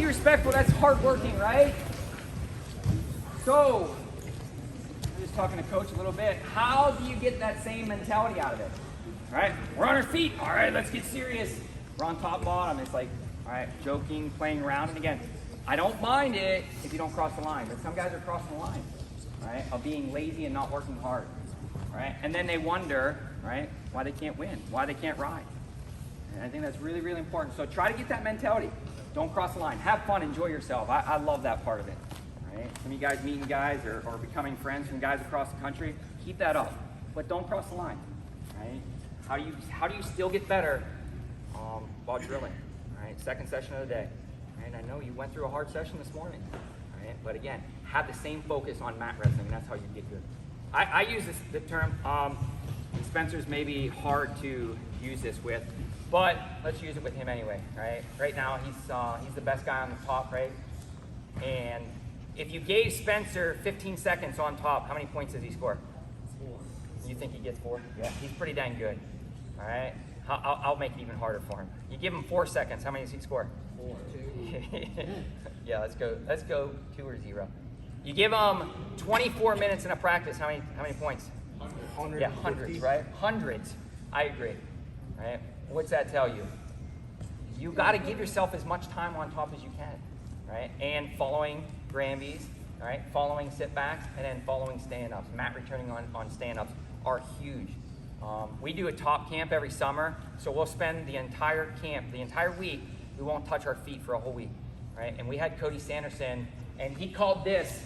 be respectful. That's hard working, right? So, I'm just talking to Coach a little bit. How do you get that same mentality out of it? All right, we're on our feet. All right, let's get serious. We're on top bottom. It's like, all right, joking, playing around. And again, I don't mind it if you don't cross the line, but some guys are crossing the line, right, of being lazy and not working hard, right? And then they wonder, right, why they can't win, why they can't ride. And I think that's really, really important. So try to get that mentality. Don't cross the line. Have fun, enjoy yourself. I love that part of it, right? Some of you guys meeting guys or becoming friends from guys across the country, keep that up, but don't cross the line, right? How do you still get better while drilling, right? Second session of the day. And I know you went through a hard session this morning, right? But again, have the same focus on mat wrestling. That's how you get good. I use the term, Spencer's maybe hard to use this with, but let's use it with him anyway, right? Right now, he's the best guy on the top, right? And if you gave Spencer 15 seconds on top, how many points does he score? 4. You think he gets 4? Yeah, he's pretty dang good, all right? I'll make it even harder for him. You give him 4 seconds, how many does he score? 4. 2. Yeah, let's go 2 or 0. You give them 24 minutes in a practice, how many points? 100. Yeah, hundreds, right? Hundreds. I agree. Right? What's that tell you? You got to give yourself as much time on top as you can, right? And following Granby's, right? Following sit backs, and then following stand-ups. Mat returning on stand-ups are huge. We do a top camp every summer, so we'll spend the entire camp, the entire week, we won't touch our feet for a whole week, right? And we had Cody Sanderson, and he called this,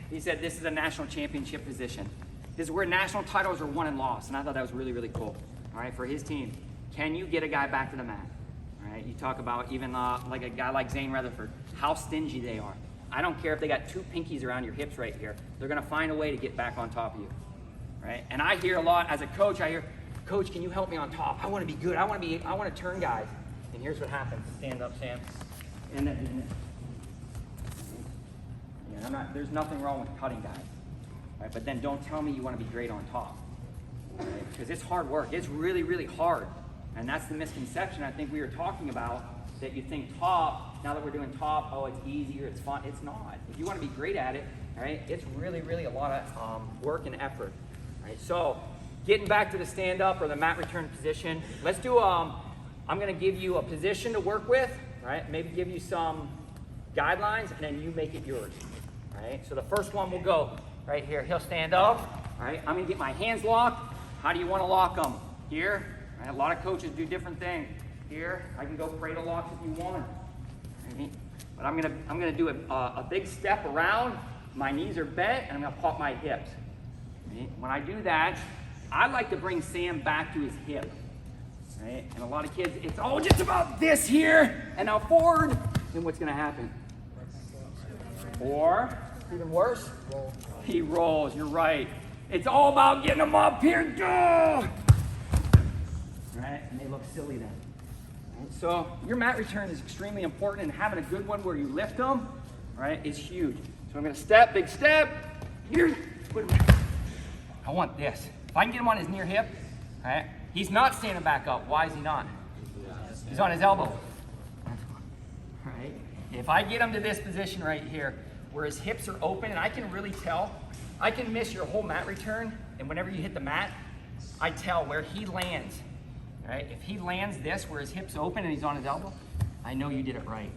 he said, this is a national championship position. This is where national titles are won and lost, and I thought that was really, really cool, all right, for his team. Can you get a guy back to the mat, all right? You talk about even like a guy like Zane Rutherford, how stingy they are. I don't care if they got 2 pinkies around your hips right here. They're gonna find a way to get back on top of you, right? And I hear a lot, as a coach, I hear, Coach, can you help me on top? I wanna be good, I wanna turn guys. And here's what happens, stand up, Sam. And then, there's nothing wrong with cutting guys, right? But then don't tell me you want to be great on top, right? Because it's hard work. It's really, really hard. And that's the misconception I think we were talking about, that you think top, now that we're doing top, oh, it's easier, it's fun. It's not. If you want to be great at it, right, it's really, really a lot of work and effort, right? So getting back to the stand-up or the mat return position, let's do, I'm going to give you a position to work with, right? Maybe give you some guidelines, and then you make it yours, right? So the first one will go right here. He'll stand up, right? I'm going to get my hands locked. How do you want to lock them? Here, right? A lot of coaches do different things. Here, I can go cradle locks if you want, right? But I'm going to do a big step around. My knees are bent, and I'm going to pop my hips. Right? When I do that, I like to bring Sam back to his hip. Right? And a lot of kids, it's all just about this here, and now forward, then what's going to happen? Or, even worse, he rolls. You're right. It's all about getting them up here. Go! Right? And they look silly then. Right? So your mat return is extremely important, and having a good one where you lift them, right, is huge. So I'm going to step, big step. Here. I want this. If I can get him on his near hip, right? He's not standing back up. Why is he not? He's on his elbow. Right? If I get him to this position right here, where his hips are open, and I can really tell, I can miss your whole mat return, and whenever you hit the mat, I tell where he lands. Right? If he lands this, where his hips open and he's on his elbow, I know you did it right.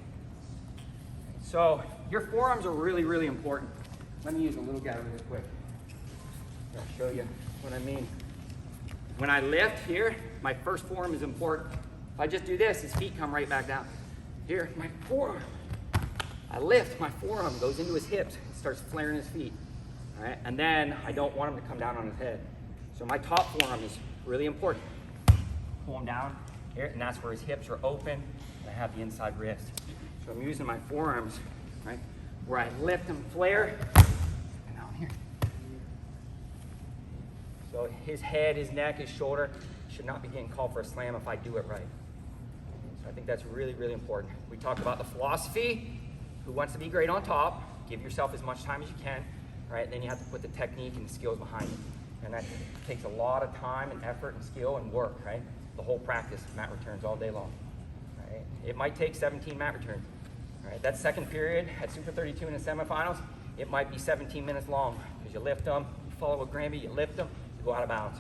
So your forearms are really, really important. Let me use a little guy really quick. I'll show you what I mean. When I lift here, my first forearm is important. If I just do this, his feet come right back down. Here, my forearm. I lift, my forearm goes into his hips, and starts flaring his feet. All right? And then I don't want him to come down on his head. So my top forearm is really important. Pull him down here, and that's where his hips are open, and I have the inside wrist. So I'm using my forearms, right, where I lift and flare, and down here. So his head, his neck, his shoulder should not be getting called for a slam if I do it right. So I think that's really, really important. We talk about the philosophy. Who wants to be great on top? Give yourself as much time as you can, right? Then you have to put the technique and the skills behind it. And that takes a lot of time and effort and skill and work, right? The whole practice, mat returns all day long, right? It might take 17 mat returns, All right, that second period at Super 32 in the semifinals, it might be 17 minutes long because you lift them, you follow with Granby, you lift them, you go out of bounds.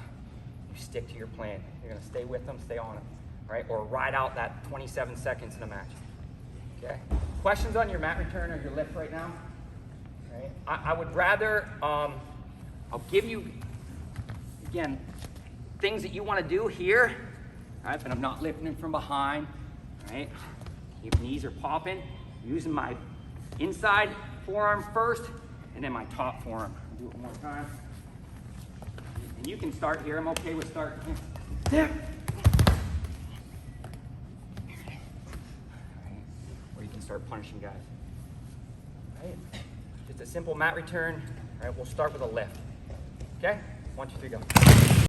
You stick to your plan. You're gonna stay with them, stay on them, right? Or ride out that 27 seconds in a match, okay? Questions on your mat return or your lift right now? Right? I would rather, I'll give you, again, things that you wanna do here, right? But I'm not lifting them from behind, right? Your knees are popping, using my inside forearm first, and then my top forearm. I'll do it one more time. And you can start here. I'm okay with starting here. There. Or you can start punishing guys. Right? Just a simple mat return. All right, we'll start with a lift. Okay? 1, 2, 3, go.